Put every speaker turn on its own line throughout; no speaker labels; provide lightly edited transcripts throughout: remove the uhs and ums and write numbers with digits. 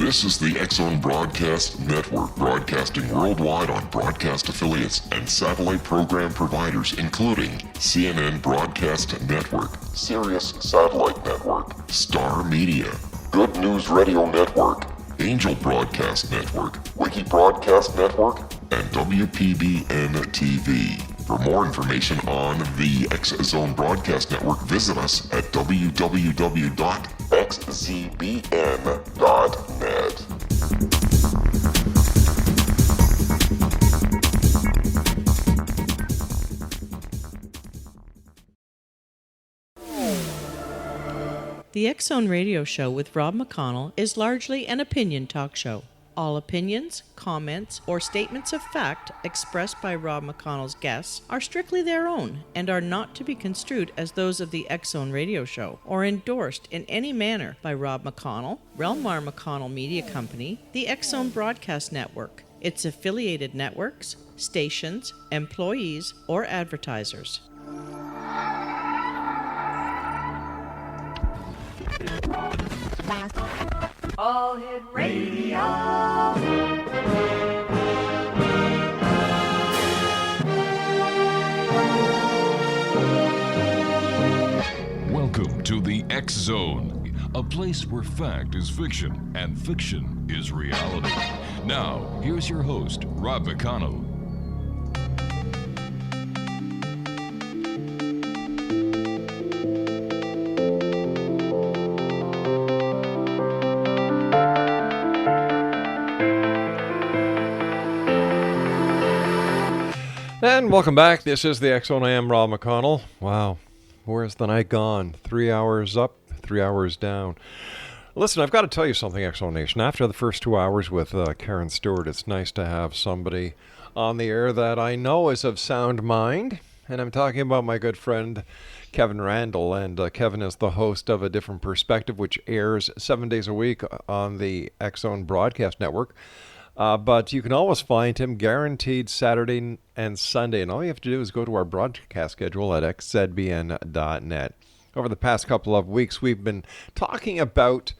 This is the X-Zone Broadcast Network, broadcasting worldwide on broadcast affiliates and satellite program providers, including CNN Broadcast Network, Sirius Satellite Network, Star Media, Good News Radio Network, Angel Broadcast Network, Wiki Broadcast Network, and WPBN TV. For more information on the X-Zone Broadcast Network, visit us at www.xzbn.net.
The X-Zone Radio Show with Rob McConnell is largely an opinion talk show. All opinions, comments, or statements of fact expressed by Rob McConnell's guests are strictly their own and are not to be construed as those of the X-Zone Radio Show or endorsed in any manner by Rob McConnell, Relmar McConnell Media Company, the X-Zone Broadcast Network, its affiliated networks, stations, employees, or advertisers.
All Hit Radio.
Welcome to the X-Zone, a place where fact is fiction and fiction is reality. Now, here's your host, Rob McConnell.
And welcome back. This is the X-Zone. I am Rob McConnell. Wow, where's the night gone? 3 hours up, 3 hours down. Listen, I've got to tell you something, X-Zone Nation. After the first 2 hours with Karen Stewart, it's nice to have somebody on the air that I know is of sound mind. And I'm talking about my good friend Kevin Randle. And Kevin is the host of A Different Perspective, which airs 7 days a week on the X-Zone Broadcast Network. But you can always find him guaranteed Saturday and Sunday. And all you have to do is go to our broadcast schedule at xzbn.net. Over the past couple of weeks, we've been talking about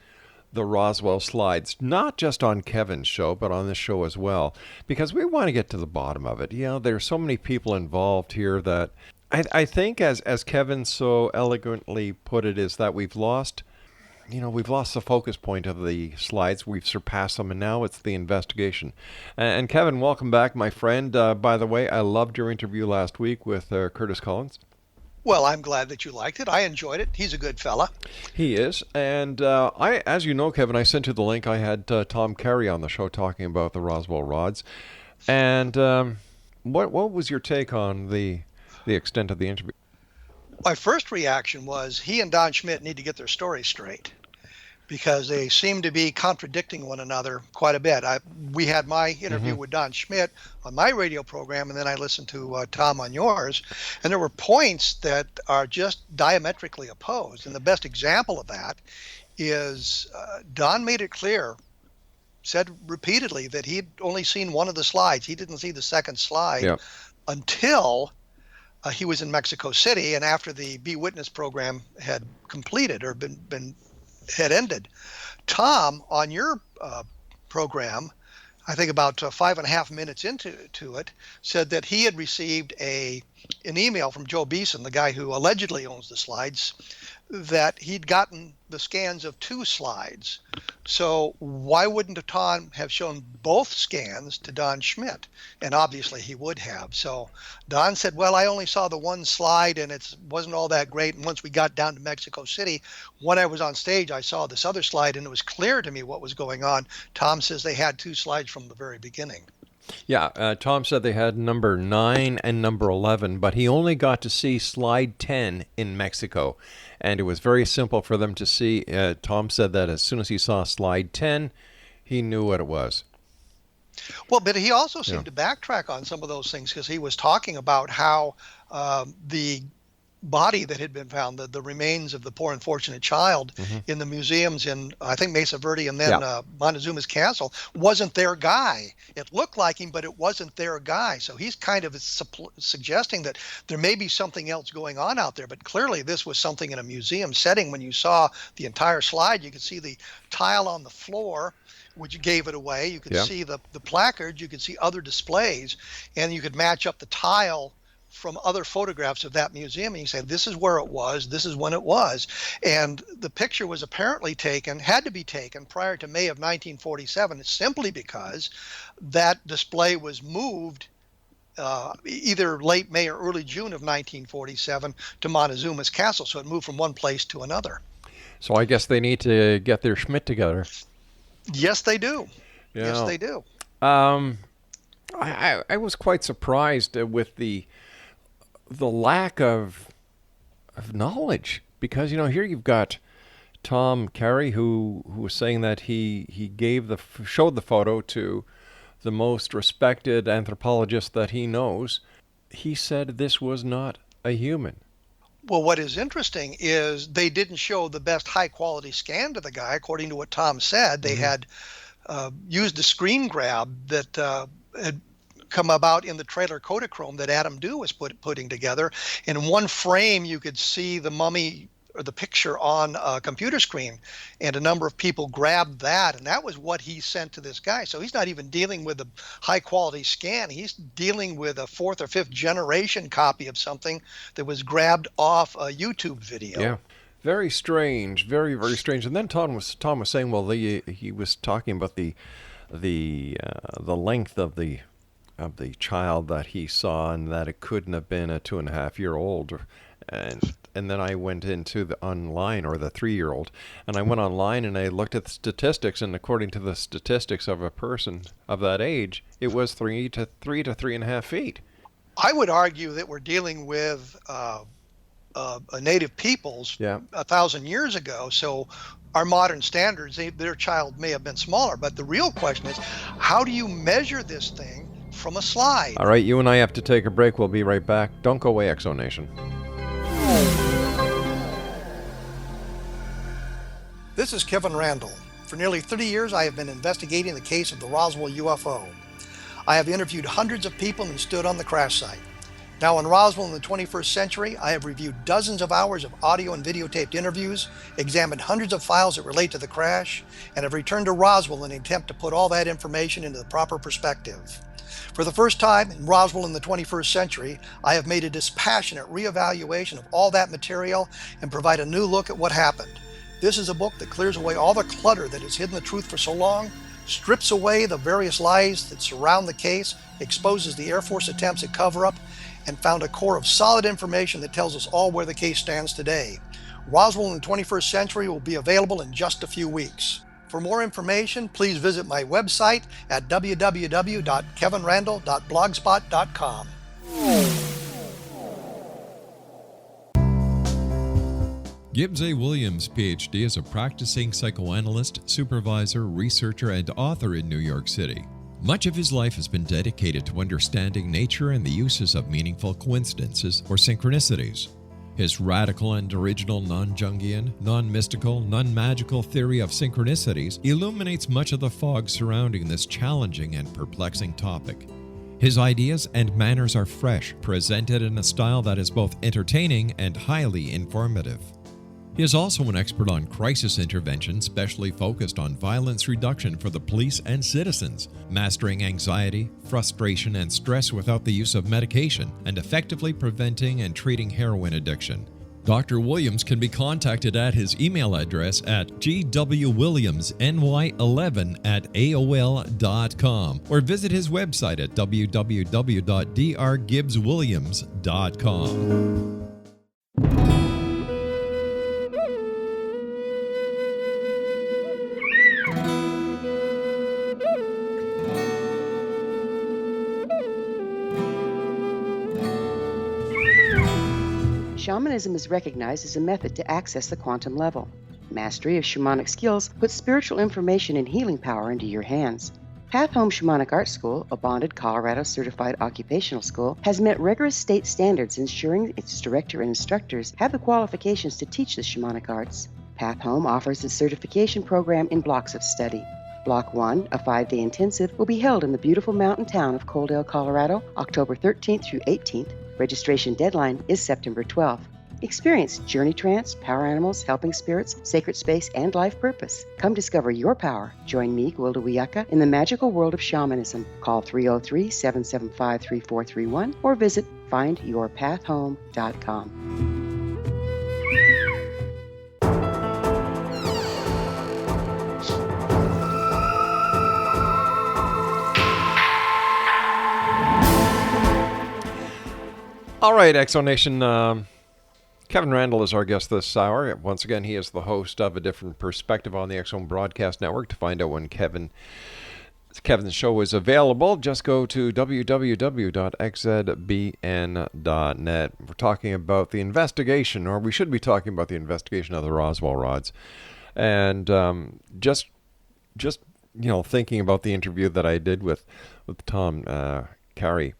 the Roswell slides, not just on Kevin's show, but on this show as well, because we want to get to the bottom of it. You know, there's so many people involved here that I think, as Kevin so eloquently put it, is that we've lost the focus point of the slides. We've surpassed them, and now it's the investigation. And Kevin, welcome back, my friend. By the way, I loved your interview last week with Curtis Collins.
Well, I'm glad that you liked it. I enjoyed it. He's a good fella.
He is. And as you know, Kevin, I sent you the link. I had Tom Carey on the show talking about the Roswell rods. And what was your take on the extent of the interview?
My first reaction was he and Don Schmitt need to get their stories straight because they seem to be contradicting one another quite a bit. We had my interview with Don Schmitt on my radio program, and then I listened to Tom on yours, and there were points that are just diametrically opposed. And the best example of that is Don made it clear, said repeatedly, that he'd only seen one of the slides. He didn't see the second slide until he was in Mexico City, and after the Be Witness program had completed or had ended. Tom, on your program, I think about 5.5 minutes into it, said that he had received an email from Joe Beeson, the guy who allegedly owns the slides, that he'd gotten the scans of 2 slides. So why wouldn't Tom have shown both scans to Don Schmitt? And obviously he would have. So Don said, well, I only saw the one slide and it wasn't all that great. And once we got down to Mexico City, when I was on stage, I saw this other slide and it was clear to me what was going on. Tom says they had 2 slides from the very beginning.
Yeah, Tom said they had number 9 and number 11, but he only got to see slide 10 in Mexico. And it was very simple for them to see. Tom said that as soon as he saw slide 10, he knew what it was.
Well, but he also seemed to backtrack on some of those things because he was talking about how the body that had been found, the remains of the poor unfortunate child in the museums in, I think, Mesa Verde and then Montezuma's Castle, wasn't their guy. It looked like him, but it wasn't their guy. So he's kind of suggesting that there may be something else going on out there, but clearly this was something in a museum setting. When you saw the entire slide, you could see the tile on the floor which gave it away. You could
Yeah.
see the placards, you could see other displays, and you could match up the tile from other photographs of that museum, and you say, this is where it was, this is when it was. And the picture was apparently had to be taken prior to May of 1947, simply because that display was moved either late May or early June of 1947 to Montezuma's castle. So it moved from one place to another.
So I guess they need to get their Schmidt together.
Yes, they do.
Yeah.
Yes, they do.
I was quite surprised with the lack of knowledge, because here you've got Tom Carey who was saying that he showed the photo to the most respected anthropologist that he knows. He said this was not a human.
Well, what is interesting is they didn't show the best high-quality scan to the guy, according to what Tom said. They had used a screen grab that had come about in the trailer Kodachrome that Adam Dew was putting together. In one frame, you could see the mummy or the picture on a computer screen, and a number of people grabbed that, and that was what he sent to this guy. So he's not even dealing with a high-quality scan. He's dealing with a fourth or fifth generation copy of something that was grabbed off a YouTube video.
Yeah. Very strange, very, very strange. And then Tom was saying, well, he was talking about the length of the child that he saw, and that it couldn't have been a 2.5-year-old. And then I went into the online, or the 3-year-old, and I went online and I looked at the statistics, and according to the statistics of a person of that age, it was 3 to 3.5 feet.
I would argue that we're dealing with native peoples 1,000 years ago. So our modern standards, their child may have been smaller, but the real question is, how do you measure this thing from a slide?
All right, you and I have to take a break. We'll be right back. Don't go away, Exo Nation.
This is Kevin Randle. For nearly 30 years, I have been investigating the case of the Roswell UFO. I have interviewed hundreds of people and stood on the crash site. Now in Roswell in the 21st century, I have reviewed dozens of hours of audio and videotaped interviews, examined hundreds of files that relate to the crash, and have returned to Roswell in an attempt to put all that information into the proper perspective. For the first time in Roswell in the 21st century, I have made a dispassionate reevaluation of all that material and provide a new look at what happened. This is a book that clears away all the clutter that has hidden the truth for so long, strips away the various lies that surround the case, exposes the Air Force attempts at cover-up, and found a core of solid information that tells us all where the case stands today. Roswell in the 21st century will be available in just a few weeks. For more information, please visit my website at www.kevinrandle.blogspot.com.
Gibbs A. Williams, Ph.D., is a practicing psychoanalyst, supervisor, researcher, and author in New York City. Much of his life has been dedicated to understanding nature and the uses of meaningful coincidences or synchronicities. His radical and original non-Jungian, non-mystical, non-magical theory of synchronicities illuminates much of the fog surrounding this challenging and perplexing topic. His ideas and manners are fresh, presented in a style that is both entertaining and highly informative. He is also an expert on crisis intervention, specially focused on violence reduction for the police and citizens, mastering anxiety, frustration, and stress without the use of medication, and effectively preventing and treating heroin addiction. Dr. Williams can be contacted at his email address at gwwilliamsny11@aol.com or visit his website at www.drgibbswilliams.com.
Shamanism is recognized as a method to access the quantum level. Mastery of shamanic skills puts spiritual information and healing power into your hands. Path Home Shamanic Art School, a bonded Colorado certified occupational school, has met rigorous state standards, ensuring its director and instructors have the qualifications to teach the shamanic arts. Path Home offers its certification program in blocks of study. Block 1, a 5-day intensive, will be held in the beautiful mountain town of Coaldale, Colorado, October 13th through 18th. Registration deadline is September 12th. Experience journey trance, power animals, helping spirits, sacred space, and life purpose. Come discover your power. Join me, Gwilda Wiyaka, in the magical world of shamanism. Call 303-775-3431 or visit findyourpathhome.com.
All right, Exonation. Kevin Randle is our guest this hour. Once again, he is the host of A Different Perspective on the X-Zone Broadcast Network. To find out when Kevin's show is available, just go to www.xzbn.net. We're talking about the investigation, or we should be talking about the investigation of the Roswell rods. And just thinking about the interview that I did with Tom Carey,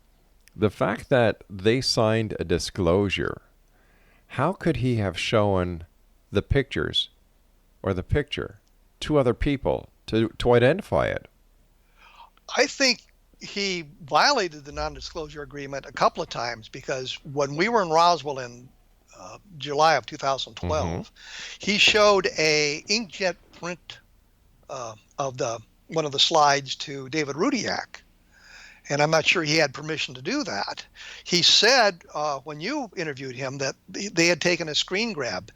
the fact that they signed a disclosure, how could he have shown the pictures or the picture to other people to identify it?
I think he violated the non-disclosure agreement a couple of times, because when we were in Roswell in July of 2012, he showed a inkjet print of one of the slides to David Rudiak. And I'm not sure he had permission to do that. He said when you interviewed him that they had taken a screen grab.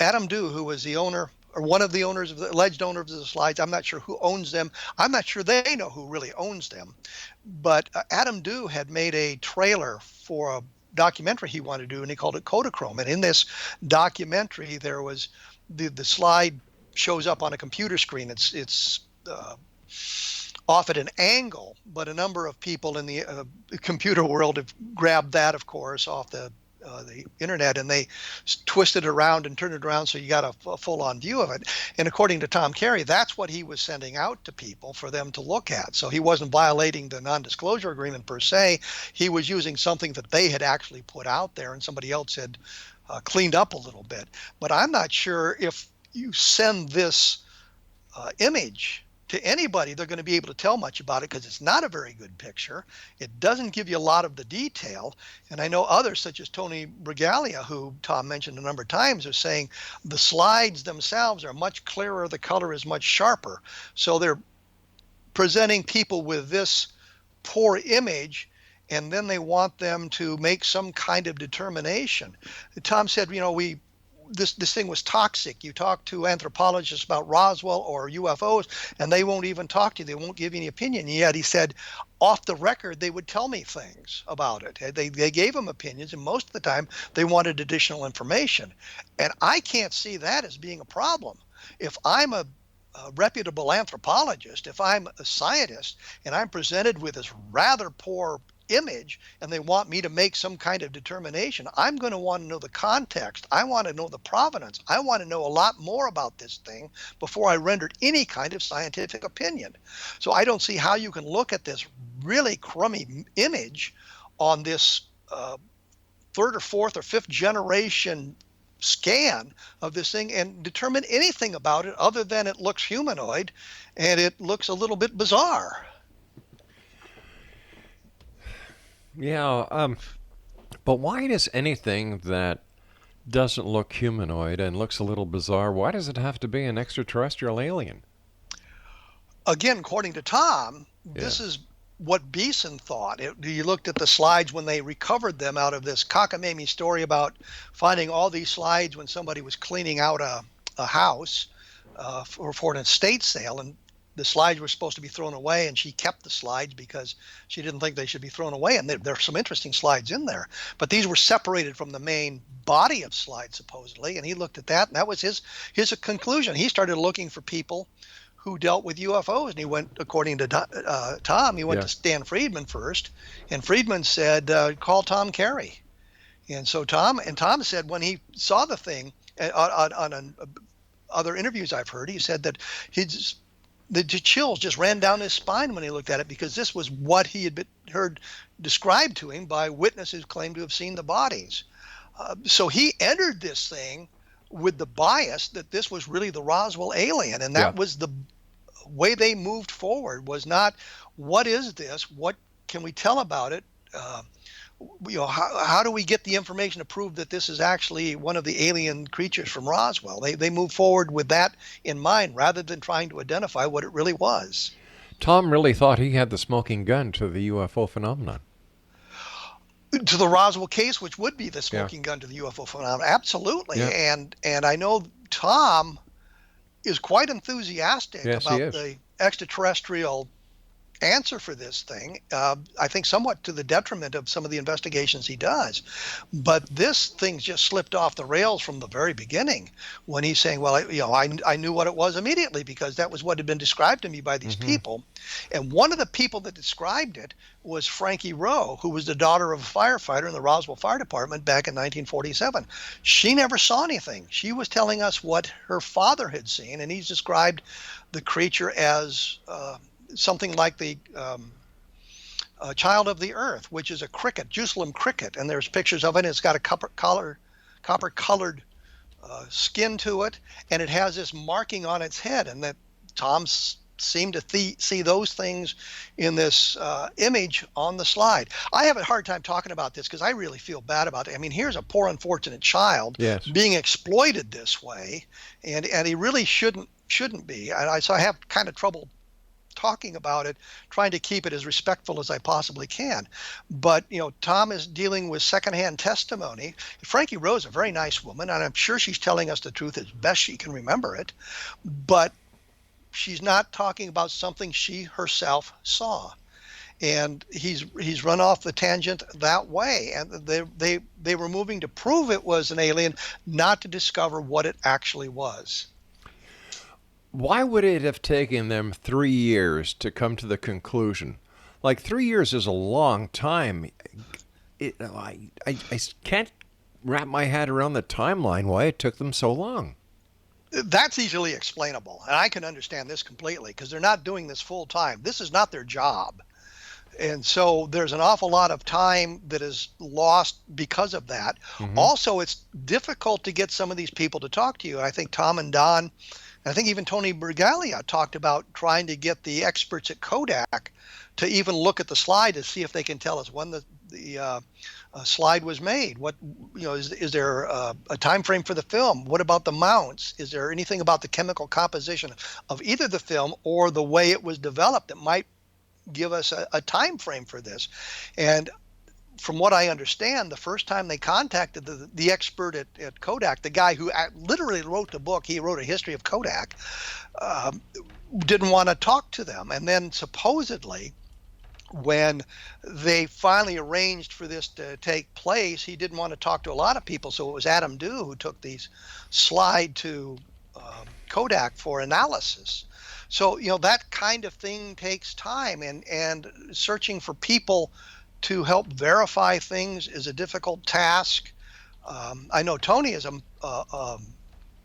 Adam Dew, who was the owner, or one of the owners, of the alleged owners of the slides, I'm not sure who owns them. I'm not sure they know who really owns them. But Adam Dew had made a trailer for a documentary he wanted to do, and he called it Kodachrome. And in this documentary, there was the slide shows up on a computer screen. It's off at an angle, but a number of people in the computer world have grabbed that, of course, off the internet, and they twisted it around and turned it around so you got a full-on view of it. And according to Tom Carey, that's what he was sending out to people for them to look at. So he wasn't violating the non-disclosure agreement per se. He was using something that they had actually put out there and somebody else had cleaned up a little bit. But I'm not sure if you send this image to anybody, they're going to be able to tell much about it, because it's not a very good picture. It doesn't give you a lot of the detail. And I know others, such as Tony Bragalia, who Tom mentioned a number of times, are saying the slides themselves are much clearer, the color is much sharper. So they're presenting people with this poor image, and then they want them to make some kind of determination. Tom said, this thing was toxic. You talk to anthropologists about Roswell or UFOs, and they won't even talk to you. They won't give you any opinion. Yet he said, off the record, they would tell me things about it. They gave him opinions, and most of the time they wanted additional information. And I can't see that as being a problem. If I'm a reputable anthropologist, if I'm a scientist, and I'm presented with this rather poor image, and they want me to make some kind of determination, I'm going to want to know the context. I want to know the provenance. I want to know a lot more about this thing before I rendered any kind of scientific opinion. So I don't see how you can look at this really crummy image on this third or fourth or fifth generation scan of this thing and determine anything about it other than it looks humanoid and it looks a little bit bizarre.
Yeah, but why does anything that doesn't look humanoid and looks a little bizarre, why does it have to be an extraterrestrial alien?
Again, according to Tom, this is what Beeson thought. You looked at the slides when they recovered them out of this cockamamie story about finding all these slides when somebody was cleaning out a house for an estate sale, and the slides were supposed to be thrown away, and she kept the slides because she didn't think they should be thrown away. And there are some interesting slides in there, but these were separated from the main body of slides supposedly. And he looked at that, and that was his conclusion. He started looking for people who dealt with UFOs, and he went, according to Tom, he went to Stan Friedman first, and Friedman said, call Tom Carey. And so Tom said when he saw the thing on other interviews I've heard, he said that the chills just ran down his spine when he looked at it, because this was what he had heard described to him by witnesses who claimed to have seen the bodies. So he entered this thing with the bias that this was really the Roswell alien, and that was the way they moved forward, was not, what is this? What can we tell about it? how do we get the information to prove that this is actually one of the alien creatures from Roswell? They move forward with that in mind rather than trying to identify what it really was.
Tom really thought he had the smoking gun to the UFO phenomenon.
To the Roswell case, which would be the smoking gun to the UFO phenomenon. Absolutely.
Yeah.
And I know Tom is quite enthusiastic about the extraterrestrial answer for this thing. I think somewhat to the detriment of some of the investigations he does. But this thing just slipped off the rails from the very beginning when he's saying, well, I knew what it was immediately because that was what had been described to me by these people. And one of the people that described it was Frankie Rowe, who was the daughter of a firefighter in the Roswell Fire Department back in 1947. She never saw anything. She was telling us what her father had seen, and he's described the creature as something like the child of the earth, which is a cricket, Jerusalem cricket, and there's pictures of it. It's got a copper-colored skin to it, and it has this marking on its head, and that Tom seemed to see those things in this image on the slide. I have a hard time talking about this because I really feel bad about it. I mean, here's a poor unfortunate child being exploited this way, and he really shouldn't be. And so I have kind of trouble talking about it, trying to keep it as respectful as I possibly can. But, Tom is dealing with secondhand testimony. Frankie Rowe's a very nice woman, and I'm sure she's telling us the truth as best she can remember it. But she's not talking about something she herself saw. And he's run off the tangent that way. And they were moving to prove it was an alien, not to discover what it actually was.
Why would it have taken them 3 years to come to the conclusion? Like, 3 years is a long time. I can't wrap my head around the timeline why it took them so long.
That's easily explainable, and I can understand this completely because they're not doing this full time. This is not their job. And so there's an awful lot of time that is lost because of that. Also, it's difficult to get some of these people to talk to you. I think Tom and Don, I think even Tony Bergalia talked about trying to get the experts at Kodak to even look at the slide to see if they can tell us when the slide was made. What is there a time frame for the film? What about the mounts? Is there anything about the chemical composition of either the film or the way it was developed that might give us a time frame for this? And from what I understand, the first time they contacted the expert at Kodak, the guy who literally wrote the book, he wrote a history of Kodak, didn't want to talk to them. And then supposedly, when they finally arranged for this to take place, he didn't want to talk to a lot of people. So it was Adam Dew who took these slide to Kodak for analysis. So, that kind of thing takes time, and searching for people to help verify things is a difficult task. I know Tony is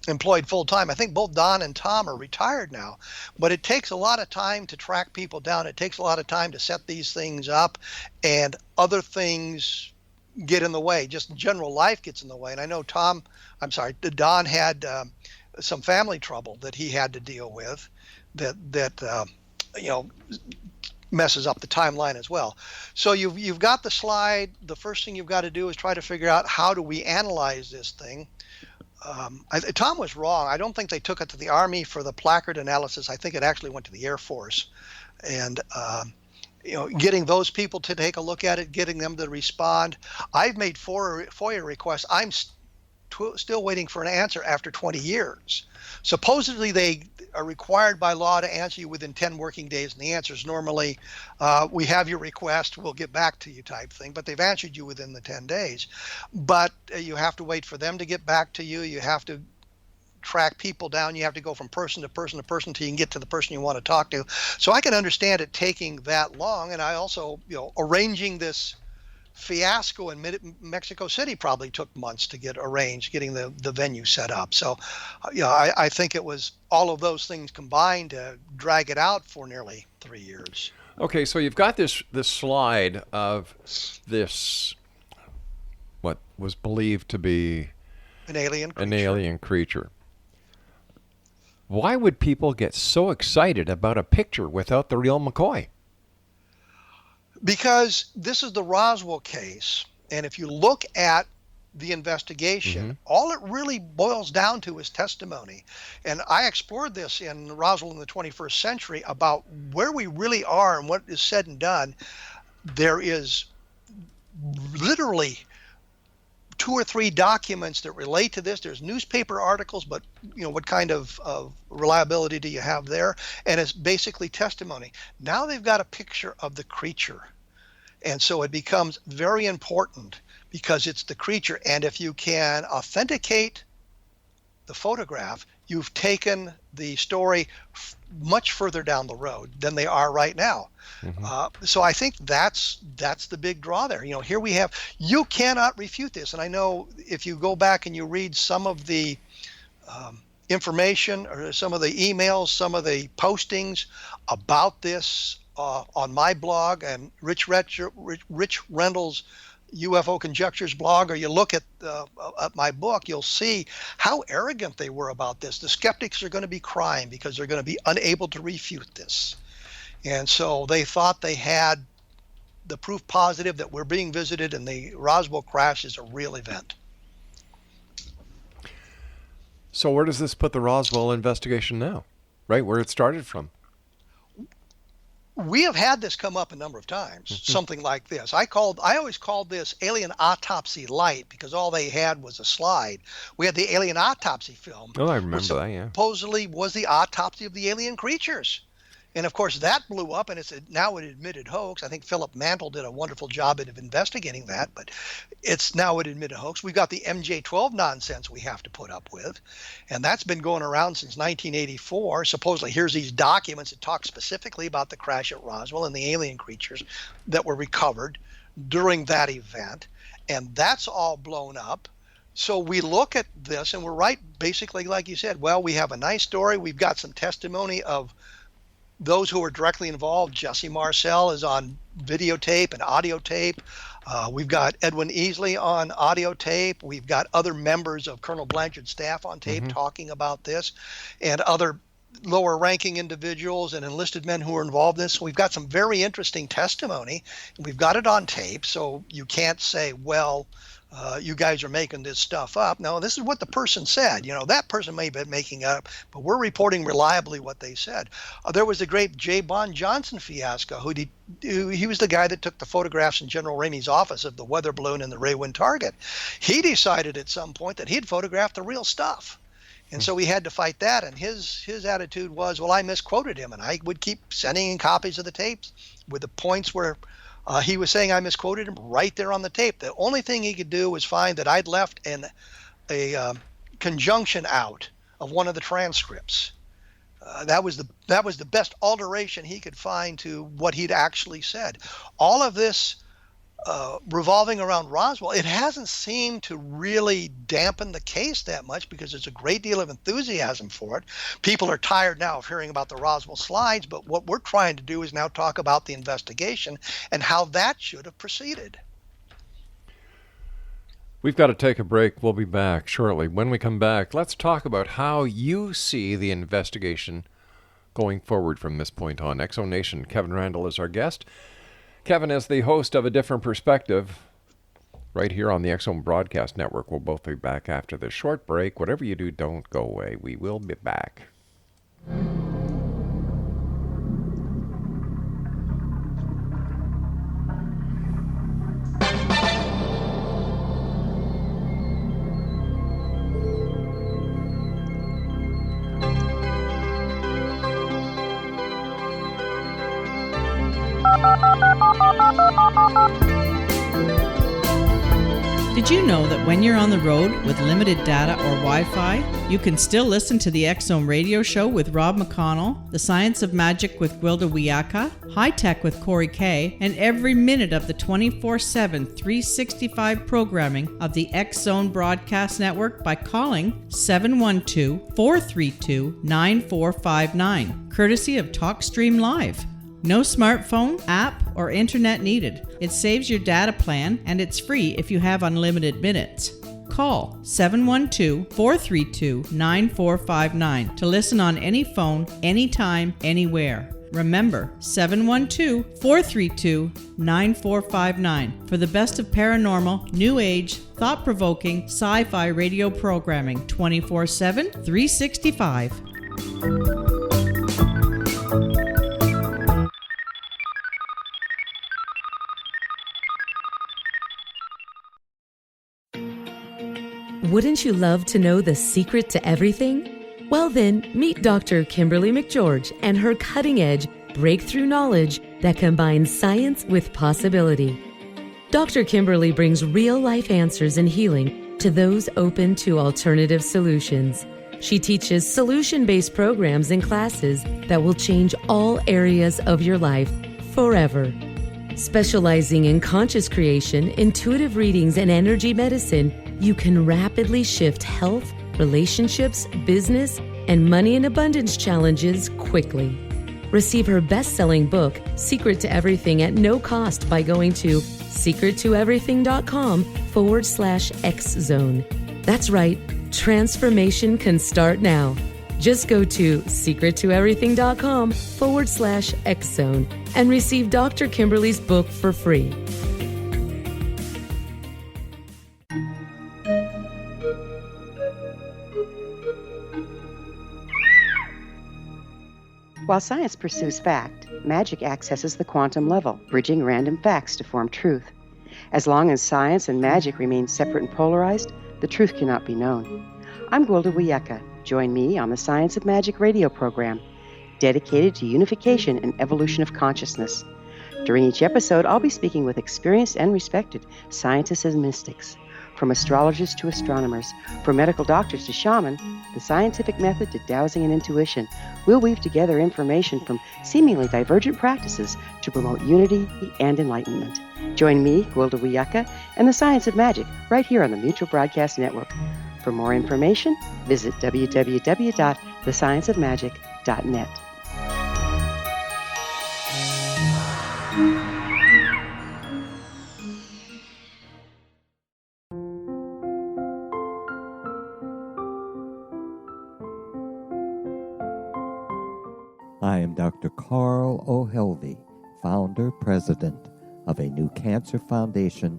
employed full time. I think both Don and Tom are retired now, but it takes a lot of time to track people down. It takes a lot of time to set these things up, and other things get in the way. Just general life gets in the way. And I know Don had some family trouble that he had to deal with that messes up the timeline as well. So you've got the slide. The first thing you've got to do is try to figure out, how do we analyze this thing? Tom was wrong. I don't think they took it to the Army for the placard analysis. I think it actually went to the Air Force. And getting those people to take a look at it, getting them to respond. I've made FOIA requests. I'm still waiting for an answer after 20 years. Supposedly they are required by law to answer you within 10 working days, and the answer is normally, we have your request, we'll get back to you type thing, but they've answered you within the 10 days. But you have to wait for them to get back to you. You have to track people down. You have to go from person to person to person till you can get to the person you want to talk to. So I can understand it taking that long, and I also, arranging this fiasco in Mexico City probably took months to get arranged, getting the venue set up. So, I think it was all of those things combined to drag it out for nearly 3 years.
Okay, so you've got this slide of this, what was believed to be
an alien
creature. Why would people get so excited about a picture without the real McCoy?
Because this is the Roswell case, and if you look at the investigation, all it really boils down to is testimony. And I explored this in Roswell in the 21st Century about where we really are and what is said and done. There is literally 2 or 3 documents that relate to this. There's newspaper articles, but what kind of reliability do you have there? And it's basically testimony. Now they've got a picture of the creature. And so it becomes very important because it's the creature. And if you can authenticate the photograph, you've taken the story much further down the road than they are right now. So I think that's the big draw there. Here we have, you cannot refute this. And I know if you go back and you read some of the information or some of the emails, some of the postings about this on my blog and Rich Randle's UFO Conjectures blog, or you look at my book, you'll see how arrogant they were about this. The skeptics are going to be crying because they're going to be unable to refute this. And so they thought they had the proof positive that we're being visited and the Roswell crash is a real event.
So where does this put the Roswell investigation now? Right, where it started from?
We have had this come up a number of times, something like this. I always called this Alien Autopsy Light because all they had was a slide. We had the Alien Autopsy film.
Oh, I remember that, yeah.
Supposedly was the autopsy of the alien creatures. And of course that blew up, and it's now an admitted hoax. I think Philip Mantle did a wonderful job of investigating that, but it's now an admitted hoax. We've got the MJ-12 nonsense we have to put up with, and that's been going around since 1984. Supposedly here's these documents that talk specifically about the crash at Roswell and the alien creatures that were recovered during that event, and that's all blown up. So we look at this and we're right, basically like you said, well, we have a nice story. We've got some testimony of those who are directly involved. Jesse Marcel is on videotape and audio tape. We've got Edwin Easley on audio tape. We've got other members of Colonel Blanchard's staff on tape talking about this, and other lower ranking individuals and enlisted men who are involved in this. So we've got some very interesting testimony. We've got it on tape, so you can't say, well, you guys are making this stuff up. No, this is what the person said. That person may have been making it up, but we're reporting reliably what they said. There was the great J. Bond Johnson fiasco. He was the guy that took the photographs in General Ramey's office of the weather balloon and the Ray-Wind target. He decided at some point that he'd photographed the real stuff. And so we had to fight that. And his attitude was, well, I misquoted him. And I would keep sending in copies of the tapes with the points where he was saying I misquoted him right there on the tape. The only thing he could do was find that I'd left a conjunction out of one of the transcripts. That was the best alteration he could find to what he'd actually said. All of this revolving around Roswell, it hasn't seemed to really dampen the case that much because there's a great deal of enthusiasm for it. People are tired now of hearing about the Roswell slides, but what we're trying to do is now talk about the investigation and how that should have proceeded.
We've got to take a break. We'll be back shortly. When we come back, let's talk about how you see the investigation going forward from this point on. Exo Nation, Kevin Randle is our guest. Kevin is the host of A Different Perspective right here on the X Zone Broadcast Network. We'll both be back after this short break. Whatever you do, don't go away. We will be back.
Did you know that when you're on the road with limited data or Wi-Fi, you can still listen to the X Zone radio show with Rob McConnell, The Science of Magic with Gwilda Wiyaka, High Tech with Corey Kay, and every minute of the 24/7, 365 programming of the X Zone Broadcast Network by calling 712-432-9459, courtesy of TalkStream Live. No smartphone, app, or internet needed. It saves your data plan, and it's free if you have unlimited minutes. Call 712-432-9459 to listen on any phone, anytime, anywhere. Remember, 712-432-9459 for the best of paranormal, new age, thought-provoking, sci-fi radio programming 24/7, 365.
Wouldn't you love to know the secret to everything? Well then, meet Dr. Kimberly McGeorge and her cutting-edge, breakthrough knowledge that combines science with possibility. Dr. Kimberly brings real-life answers and healing to those open to alternative solutions. She teaches solution-based programs and classes that will change all areas of your life forever. Specializing in conscious creation, intuitive readings, and energy medicine, you can rapidly shift health, relationships, business, and money and abundance challenges quickly. Receive her best-selling book, Secret to Everything, at no cost by going to secrettoeverything.com/X-Zone. That's right, transformation can start now. Just go to secrettoeverything.com/X-Zone and receive Dr. Kimberly's book for free.
While science pursues fact, magic accesses the quantum level, bridging random facts to form truth. As long as science and magic remain separate and polarized, the truth cannot be known. I'm Gwilda Wiyaka. Join me on the Science of Magic radio program, dedicated to unification and evolution of consciousness. During each episode, I'll be speaking with experienced and respected scientists and mystics. From astrologers to astronomers, from medical doctors to shaman, the scientific method to dowsing and intuition, we'll weave together information from seemingly divergent practices to promote unity and enlightenment. Join me, Gwilda Wiyaka, and the Science of Magic right here on the Mutual Broadcast Network. For more information, visit www.thescienceofmagic.net.
I am Dr. Carl O'Helvey, founder, president of a new cancer foundation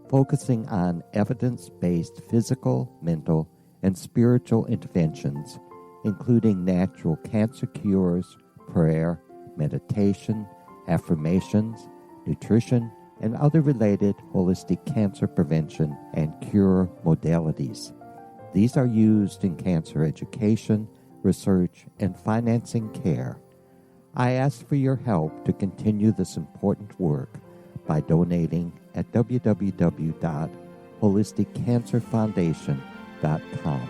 focusing on evidence-based physical, mental, and spiritual interventions, including natural cancer cures, prayer, meditation, affirmations, nutrition, and other related holistic cancer prevention and cure modalities. These are used in cancer education, research, and financing care. I ask for your help to continue this important work by donating at www.holisticcancerfoundation.com.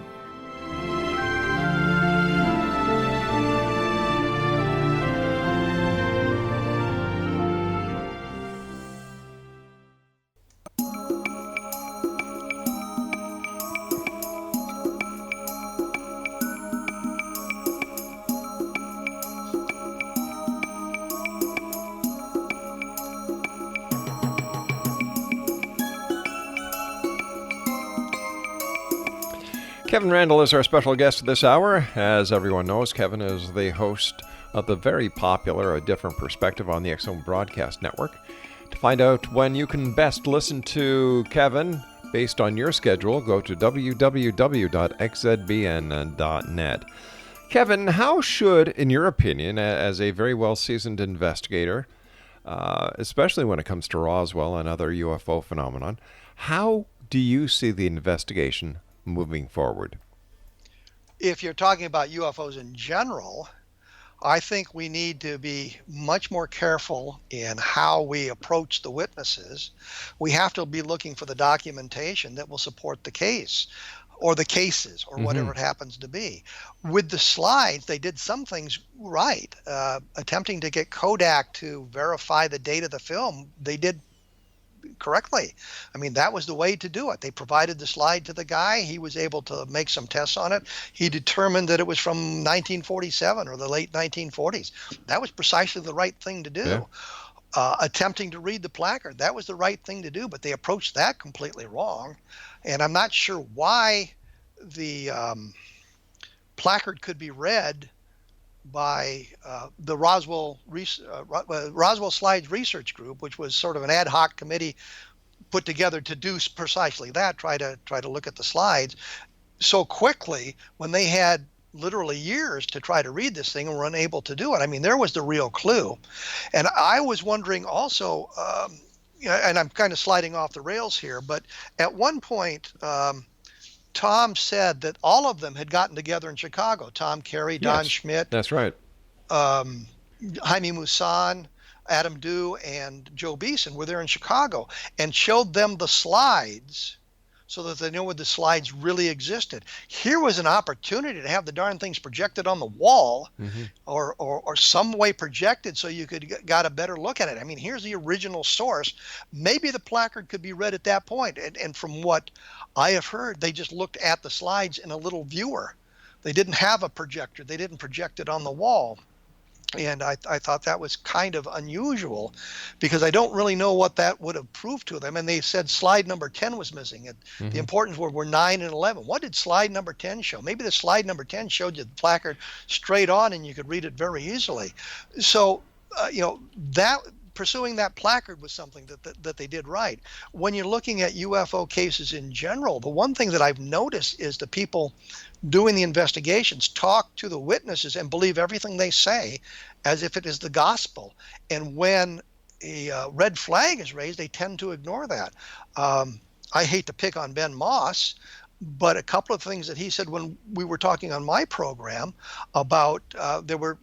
Kevin Randle is our special guest this hour. As everyone knows, Kevin is the host of the very popular A Different Perspective on the X-Zone Broadcast Network. To find out when you can best listen to Kevin based on your schedule, go to www.xzbn.net. Kevin, how should, in your opinion, as a very well-seasoned investigator, especially when it comes to Roswell and other UFO phenomenon, how do you see the investigation moving forward?
If you're talking about UFOs in general, I think we need to be much more careful in how we approach the witnesses. We have to be looking for the documentation that will support the case or the cases or whatever it happens to be. With the slides, they did some things right. Attempting to get Kodak to verify the date of the film, they did correctly. I mean, that was the way to do it. They provided the slide to the guy. He was able to make some tests on it. He determined that it was from 1947 or the late 1940s. That was precisely the right thing to do. Yeah. Attempting to read the placard, that was the right thing to do, but they approached that completely wrong. And I'm not sure why the placard could be read by the Roswell Slides Research Group, which was sort of an ad hoc committee put together to do precisely that, try to look at the slides so quickly when they had literally years to try to read this thing and were unable to do it. I mean, there was the real clue. And I was wondering also, and I'm kind of sliding off the rails here, but at one point, Tom said that all of them had gotten together in Chicago. Tom Carey, Don
Yes,
Schmidt,
that's right.
Jaime Maussan, Adam Dew, and Joe Beeson were there in Chicago and showed them the slides so that they know where the slides really existed. Here was an opportunity to have the darn things projected on the wall, or some way projected so you could got a better look at it. I mean, here's the original source. Maybe the placard could be read at that point. And from what I have heard, they just looked at the slides in a little viewer. They didn't have a projector. They didn't project it on the wall. And I thought that was kind of unusual because I don't really know what that would have proved to them. And they said slide number 10 was missing. And the important were 9 and 11. What did slide number 10 show? Maybe the slide number 10 showed you the placard straight on and you could read it very easily. So, that pursuing that placard was something that they did right. When you're looking at UFO cases in general, the one thing that I've noticed is the people doing the investigations talk to the witnesses and believe everything they say as if it is the gospel. And when a red flag is raised, they tend to ignore that. I hate to pick on Ben Moss, but a couple of things that he said when we were talking on my program about there were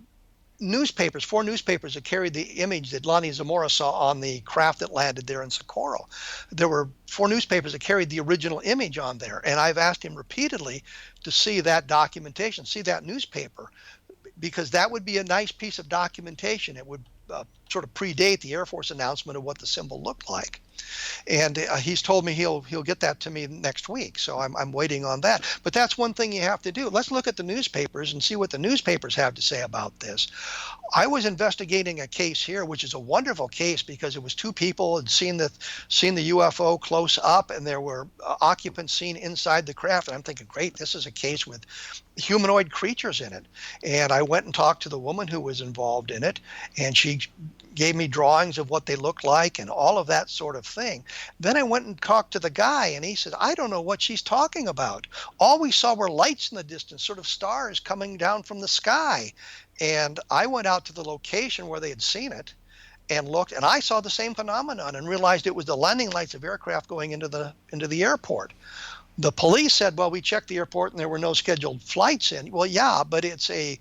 four newspapers that carried the image that Lonnie Zamora saw on the craft that landed there in Socorro. There were 4 newspapers that carried the original image on there. And I've asked him repeatedly to see that documentation, see that newspaper, because that would be a nice piece of documentation. It would sort of predate the Air Force announcement of what the symbol looked like. And he's told me he'll get that to me next week. So I'm waiting on that. But that's one thing you have to do. Let's look at the newspapers and see what the newspapers have to say about this. I was investigating a case here, which is a wonderful case because it was 2 people had seen the UFO close up, and there were occupants seen inside the craft. And I'm thinking, great, this is a case with humanoid creatures in it. And I went and talked to the woman who was involved in it, and she gave me drawings of what they looked like and all of that sort of thing. Then I went and talked to the guy, and he said, I don't know what she's talking about. All we saw were lights in the distance, sort of stars coming down from the sky. And I went out to the location where they had seen it and looked, and I saw the same phenomenon and realized it was the landing lights of aircraft going into the airport. The police said, well, we checked the airport and there were no scheduled flights in. Well, yeah, but it's a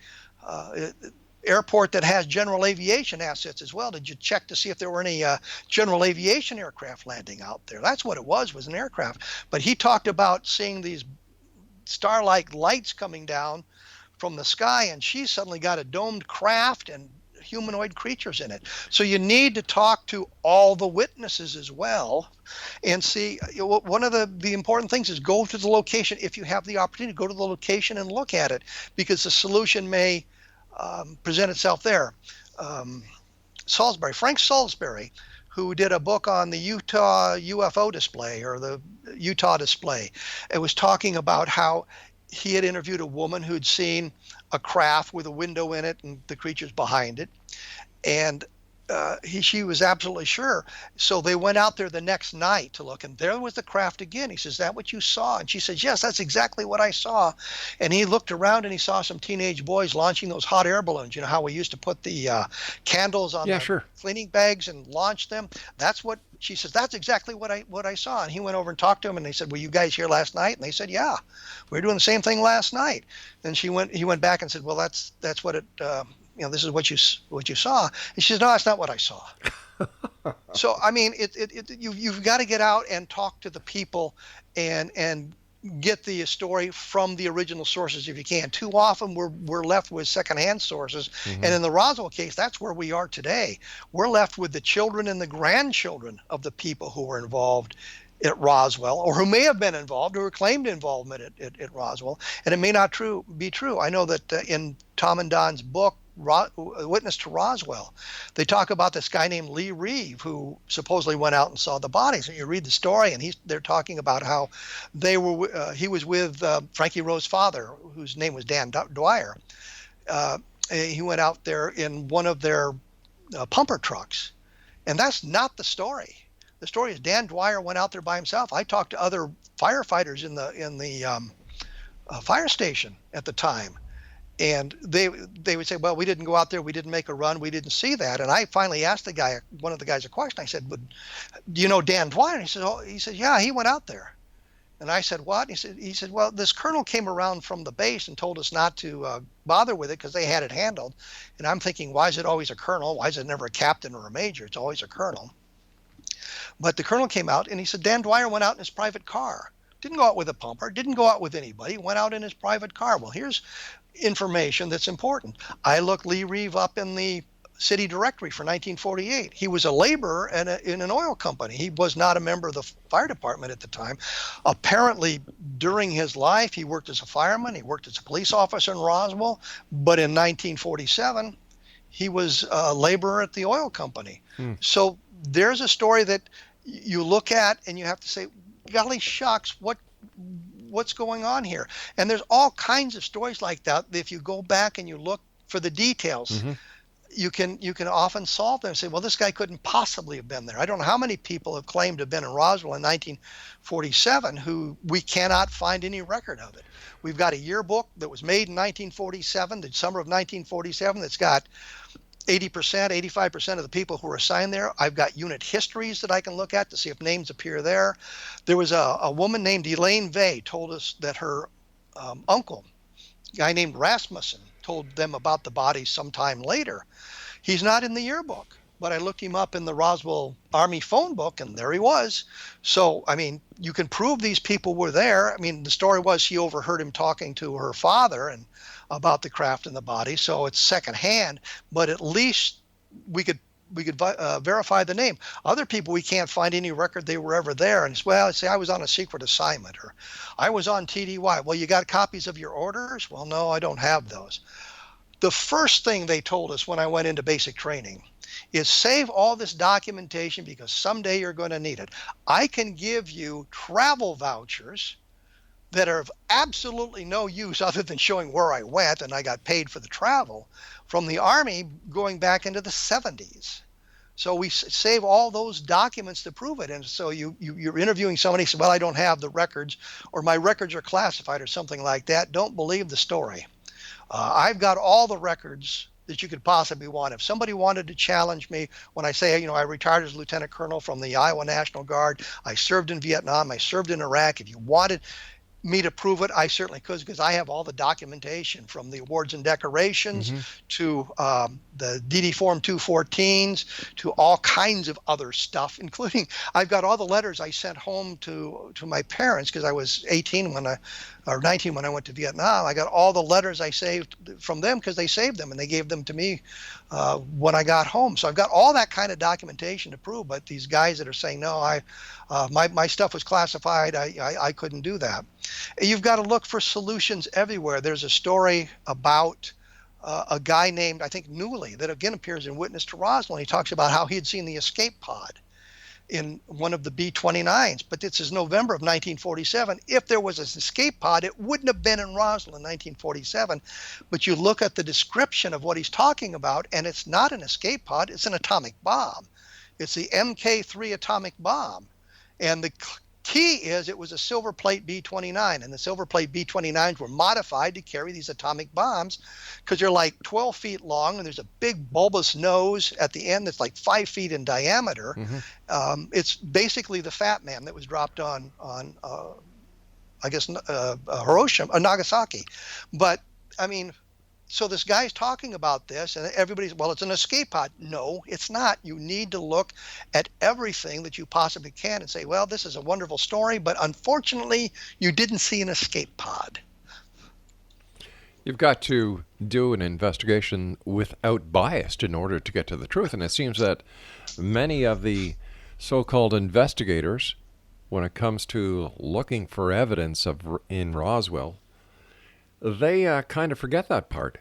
airport that has general aviation assets as well. Did you check to see if there were any general aviation aircraft landing out there? That's what it was an aircraft. But he talked about seeing these star-like lights coming down from the sky, and she suddenly got a domed craft and humanoid creatures in it. So you need to talk to all the witnesses as well and see. One of the important things is go to the location. If you have the opportunity, go to the location and look at it, because the solution may present itself there. Frank Salisbury, who did a book on the Utah UFO display, or the Utah display, it was talking about how he had interviewed a woman who'd seen a craft with a window in it and the creatures behind it. And she was absolutely sure. So they went out there the next night to look, and there was the craft again. He says, is that what you saw? And she says, yes, that's exactly what I saw. And he looked around and he saw some teenage boys launching those hot air balloons. You know how we used to put the candles on cleaning bags and launch them? That's what she says. That's exactly what I saw. And he went over and talked to him, and they said, were you guys here last night? And they said, yeah, we were doing the same thing last night. And he went back and said, well, that's what it this is what you saw. And she says, no, that's not what I saw. So, I mean, you've got to get out and talk to the people and get the story from the original sources if you can. Too often we're left with secondhand sources. And in the Roswell case, that's where we are today. We're left with the children and the grandchildren of the people who were involved at Roswell, or who may have been involved or claimed involvement at Roswell. And it may not be true. I know that in Tom and Don's book, Witness to Roswell, they talk about this guy named Lee Reeve who supposedly went out and saw the bodies. And you read the story, and they're talking about how he was with Frankie Rose's father, whose name was Dan Dwyer. He went out there in one of their pumper trucks. And that's not the story. The story is Dan Dwyer went out there by himself. I talked to other firefighters in the fire station at the time, and they would say, well, we didn't go out there, we didn't make a run, we didn't see that. And I finally asked one of the guys a question. I said, but do you know Dan Dwyer? And he said, yeah, he went out there. And I said, what? And he said, well, this colonel came around from the base and told us not to bother with it because they had it handled. And I'm thinking, why is it always a colonel? Why is it never a captain or a major? It's always a colonel. But the colonel came out and he said, Dan Dwyer went out in his private car. Didn't go out with a pumper, didn't go out with anybody, went out in his private car. Well, here's information that's important. I looked Lee Reeve up in the city directory for 1948. He was a laborer in an oil company. He was not a member of the fire department at the time. Apparently, during his life, he worked as a fireman. He worked as a police officer in Roswell. But in 1947, he was a laborer at the oil company. So there's a story that you look at and you have to say, golly shucks, what's going on here? And there's all kinds of stories like that. If you go back and you look for the details, you can often solve them and say, well, this guy couldn't possibly have been there. I don't know how many people have claimed to have been in Roswell in 1947 who we cannot find any record of it. We've got a yearbook that was made in 1947, the summer of 1947, that's got 80%, 85% of the people who were assigned there. I've got unit histories that I can look at to see if names appear there. There was a woman named Elaine Vey told us that her uncle, a guy named Rasmussen, told them about the body sometime later. He's not in the yearbook, but I looked him up in the Roswell Army phone book, and there he was. So, I mean, you can prove these people were there. I mean, the story was she overheard him talking to her father and about the craft and the body, so it's secondhand, but at least we could verify the name. Other people, we can't find any record they were ever there. And well, say I was on a secret assignment, or I was on TDY. Well, you got copies of your orders? Well, no, I don't have those. The first thing they told us when I went into basic training is save all this documentation because someday you're going to need it. I can give you travel vouchers that are of absolutely no use other than showing where I went and I got paid for the travel from the Army going back into the 70s. So we save all those documents to prove it. And so you're interviewing somebody, say, well, I don't have the records, or my records are classified or something like that. Don't believe the story. I've got all the records that you could possibly want. If somebody wanted to challenge me when I say, I retired as lieutenant colonel from the Iowa National Guard, I served in Vietnam, I served in Iraq. If you wanted me to prove it, I certainly could, because I have all the documentation from the awards and decorations to the DD Form 214s to all kinds of other stuff, including I've got all the letters I sent home to my parents because I was 18 or 19 when I went to Vietnam. I got all the letters I saved from them because they saved them and they gave them to me when I got home. So I've got all that kind of documentation to prove. But these guys that are saying, no, my stuff was classified, I couldn't do that. You've got to look for solutions everywhere. There's a story about a guy named, I think, Newley, that again appears in Witness to Roswell. And he talks about how he had seen the escape pod in one of the B-29s, but this is November of 1947. If there was an escape pod, it wouldn't have been in Roswell in 1947. But you look at the description of what he's talking about, and it's not an escape pod, it's an atomic bomb. It's the MK3 atomic bomb. And the key is it was a silver plate B-29, and the silver plate B-29s were modified to carry these atomic bombs because they're like 12 feet long, and there's a big bulbous nose at the end that's like 5 feet in diameter. It's basically the Fat Man that was dropped on Hiroshima, Nagasaki. But I mean, so this guy's talking about this, and everybody's, well, it's an escape pod. No, it's not. You need to look at everything that you possibly can and say, well, this is a wonderful story, but unfortunately, you didn't see an escape pod.
You've got to do an investigation without bias in order to get to the truth. And it seems that many of the so-called investigators, when it comes to looking for evidence in Roswell, they kind of forget that part.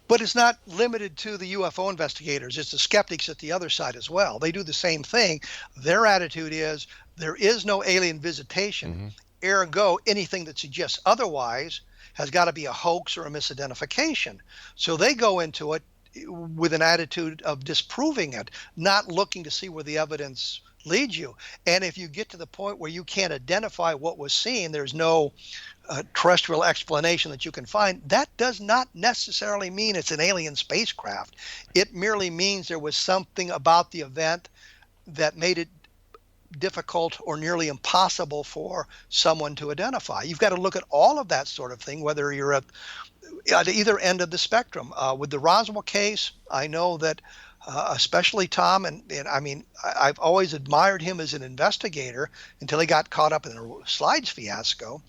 But it's not limited to the UFO investigators. It's the skeptics at the other side as well. They do the same thing. Their attitude is there is no alien visitation. Ergo, anything that suggests otherwise has got to be a hoax or a misidentification. So they go into it with an attitude of disproving it, not looking to see where the evidence leads you. And if you get to the point where you can't identify what was seen, there's no terrestrial explanation that you can find, that does not necessarily mean it's an alien spacecraft. It merely means there was something about the event that made it difficult or nearly impossible for someone to identify. You've got to look at all of that sort of thing, whether you're at either end of the spectrum. With the Roswell case, I know that especially Tom, and I mean, I've always admired him as an investigator until he got caught up in the slides fiasco.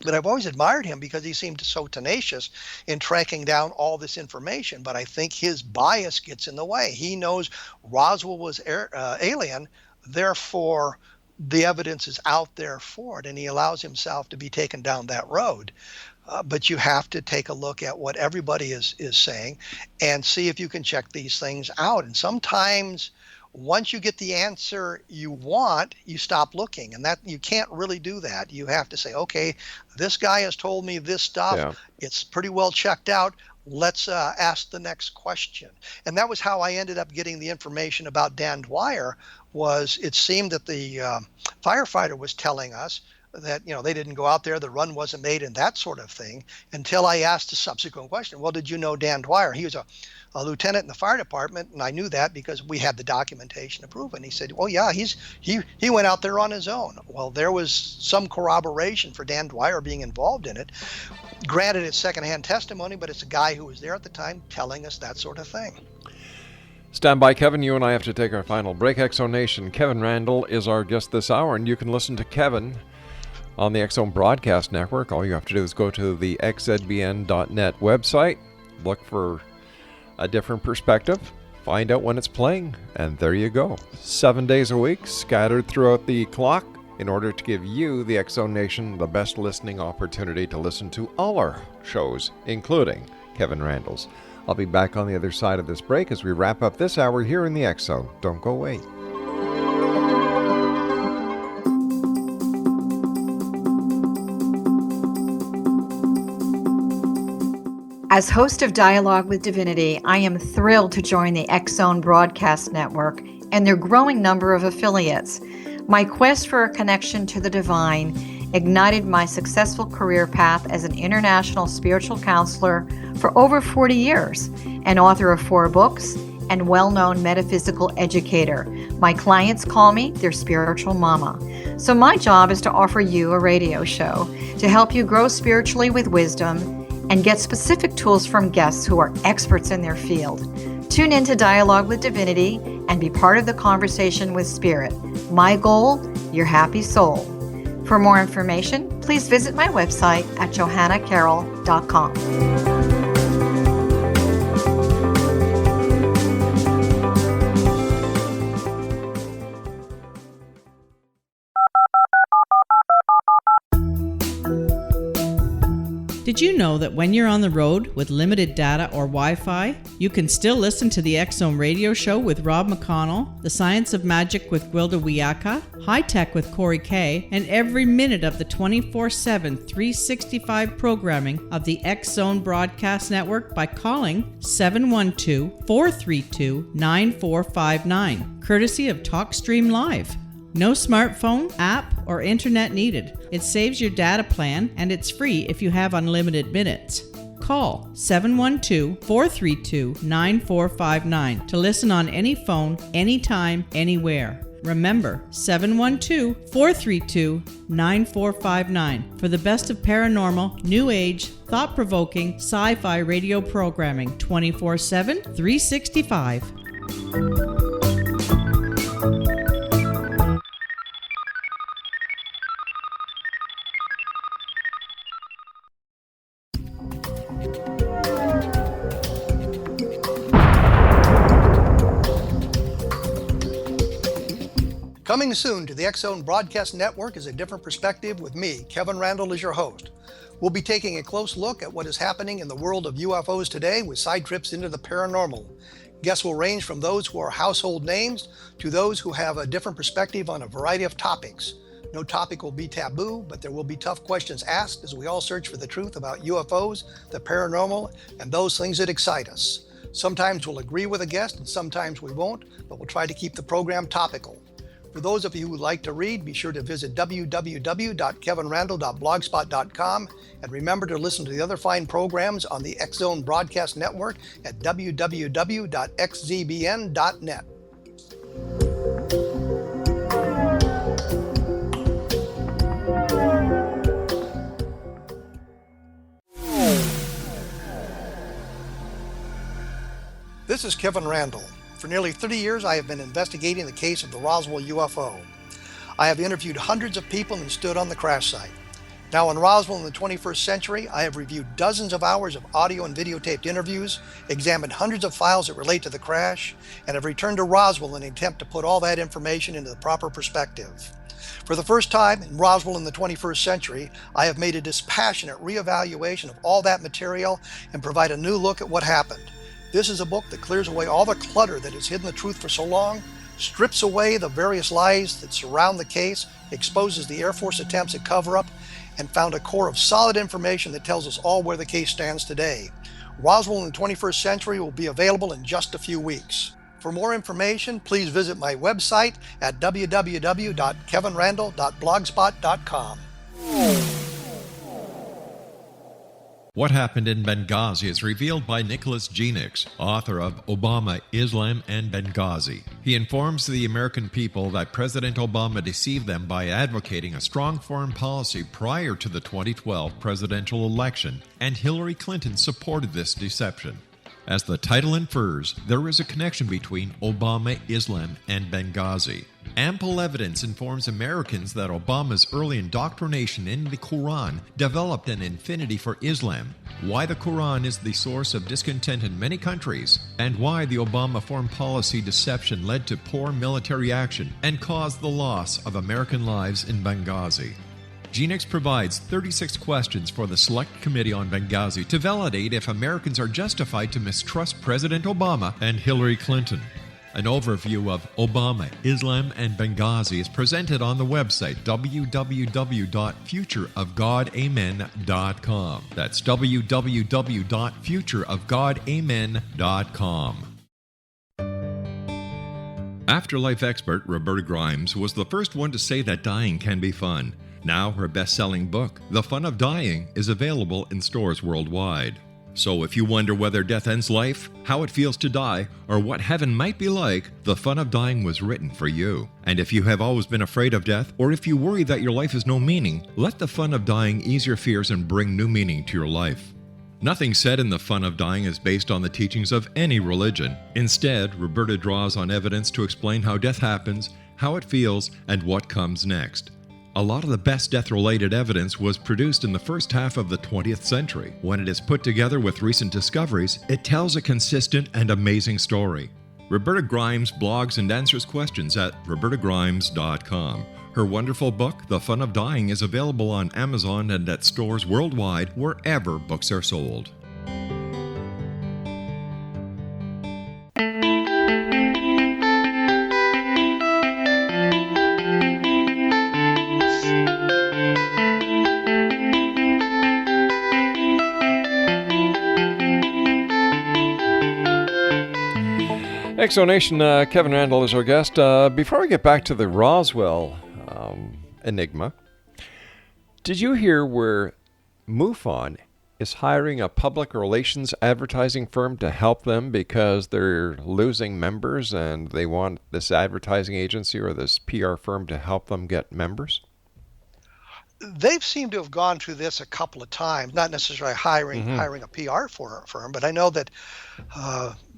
But I've always admired him because he seemed so tenacious in tracking down all this information. But I think his bias gets in the way. He knows Roswell was alien, therefore the evidence is out there for it, and he allows himself to be taken down that road. But you have to take a look at what everybody is saying and see if you can check these things out. And sometimes once you get the answer you want, you stop looking, and that you can't really do that. You have to say, okay, this guy has told me this stuff. Yeah. It's pretty well checked out. Let's ask the next question. And that was how I ended up getting the information about Dan Dwyer. Was it seemed that the firefighter was telling us that, you know, they didn't go out there, the run wasn't made, and that sort of thing, until I asked a subsequent question. Well, did you know Dan Dwyer? He was a lieutenant in the fire department, and I knew that because we had the documentation to prove it. And he said, well, yeah, he went out there on his own. Well, there was some corroboration for Dan Dwyer being involved in it. Granted, it's secondhand testimony, but it's a guy who was there at the time telling us that sort of thing.
Stand by, Kevin. You and I have to take our final break. Exo Nation, Kevin Randle is our guest this hour, and you can listen to Kevin on the X Zone Broadcast Network. All you have to do is go to the xzbn.net website, look for a different perspective, find out when it's playing, and there you go. 7 days a week, scattered throughout the clock, in order to give you, the X Zone Nation, the best listening opportunity to listen to all our shows, including Kevin Randle's. I'll be back on the other side of this break as we wrap up this hour here in the X Zone. Don't go away.
As host of Dialogue with Divinity, I am thrilled to join the X Zone Broadcast Network and their growing number of affiliates. My quest for a connection to the divine ignited my successful career path as an international spiritual counselor for over 40 years, an author of 4 books, and well-known metaphysical educator. My clients call me their spiritual mama. So my job is to offer you a radio show to help you grow spiritually with wisdom and get specific tools from guests who are experts in their field. Tune in to Dialogue with Divinity and be part of the conversation with Spirit. My goal, your happy soul. For more information, please visit my website at johannacarroll.com.
Did you know that when you're on the road with limited data or Wi-Fi, you can still listen to the X Zone radio show with Rob McConnell, The Science of Magic with Gwilda Wiyaka, High Tech with Corey Kay, and every minute of the 24/7, 365 programming of the X Zone Broadcast Network by calling 712-432-9459, courtesy of TalkStream Live. No smartphone, app, or internet needed. It saves your data plan, and it's free if you have unlimited minutes. Call 712-432-9459 to listen on any phone, anytime, anywhere. Remember, 712-432-9459 for the best of paranormal, new age, thought-provoking, sci-fi radio programming 24/7, 365.
Coming soon to the X Zone Broadcast Network is A Different Perspective with me, Kevin Randle, as your host. We'll be taking a close look at what is happening in the world of UFOs today with side trips into the paranormal. Guests will range from those who are household names to those who have a different perspective on a variety of topics. No topic will be taboo, but there will be tough questions asked as we all search for the truth about UFOs, the paranormal, and those things that excite us. Sometimes we'll agree with a guest and sometimes we won't, but we'll try to keep the program topical. For those of you who would like to read, be sure to visit www.kevinrandle.blogspot.com and remember to listen to the other fine programs on the X Zone Broadcast Network at www.xzbn.net. This is Kevin Randle. For nearly 30 years, I have been investigating the case of the Roswell UFO. I have interviewed hundreds of people and stood on the crash site. Now in Roswell in the 21st century, I have reviewed dozens of hours of audio and videotaped interviews, examined hundreds of files that relate to the crash, and have returned to Roswell in an attempt to put all that information into the proper perspective. For the first time in Roswell in the 21st century, I have made a dispassionate reevaluation of all that material and provide a new look at what happened. This is a book that clears away all the clutter that has hidden the truth for so long, strips away the various lies that surround the case, exposes the Air Force attempts at cover-up, and found a core of solid information that tells us all where the case stands today. Roswell in the 21st century will be available in just a few weeks. For more information, please visit my website at www.kevinrandle.blogspot.com.
What Happened in Benghazi is revealed by Nicholas Genix, author of Obama, Islam, and Benghazi. He informs the American people that President Obama deceived them by advocating a strong foreign policy prior to the 2012 presidential election, and Hillary Clinton supported this deception. As the title infers, there is a connection between Obama, Islam, and Benghazi. Ample evidence informs Americans that Obama's early indoctrination in the Quran developed an affinity for Islam, why the Quran is the source of discontent in many countries, and why the Obama foreign policy deception led to poor military action and caused the loss of American lives in Benghazi. Genix provides 36 questions for the Select Committee on Benghazi to validate if Americans are justified to mistrust President Obama and Hillary Clinton. An overview of Obama, Islam, and Benghazi is presented on the website www.futureofgodamen.com. That's www.futureofgodamen.com. Afterlife expert Roberta Grimes was the first one to say that dying can be fun. Now her best-selling book, The Fun of Dying, is available in stores worldwide. So if you wonder whether death ends life, how it feels to die, or what heaven might be like, The Fun of Dying was written for you. And if you have always been afraid of death, or if you worry that your life has no meaning, let The Fun of Dying ease your fears and bring new meaning to your life. Nothing said in The Fun of Dying is based on the teachings of any religion. Instead, Roberta draws on evidence to explain how death happens, how it feels, and what comes next. A lot of the best death-related evidence was produced in the first half of the 20th century. When it is put together with recent discoveries, it tells a consistent and amazing story. Roberta Grimes blogs and answers questions at robertagrimes.com. Her wonderful book, The Fun of Dying, is available on Amazon and at stores worldwide wherever books are sold.
Exonation, Kevin Randle is our guest. Before we get back to the Roswell enigma, did you hear where MUFON is hiring a public relations advertising firm to help them because they're losing members and they want this advertising agency or this PR firm to help them get members?
They've seemed to have gone through this a couple of times, not necessarily hiring a PR firm, but I know that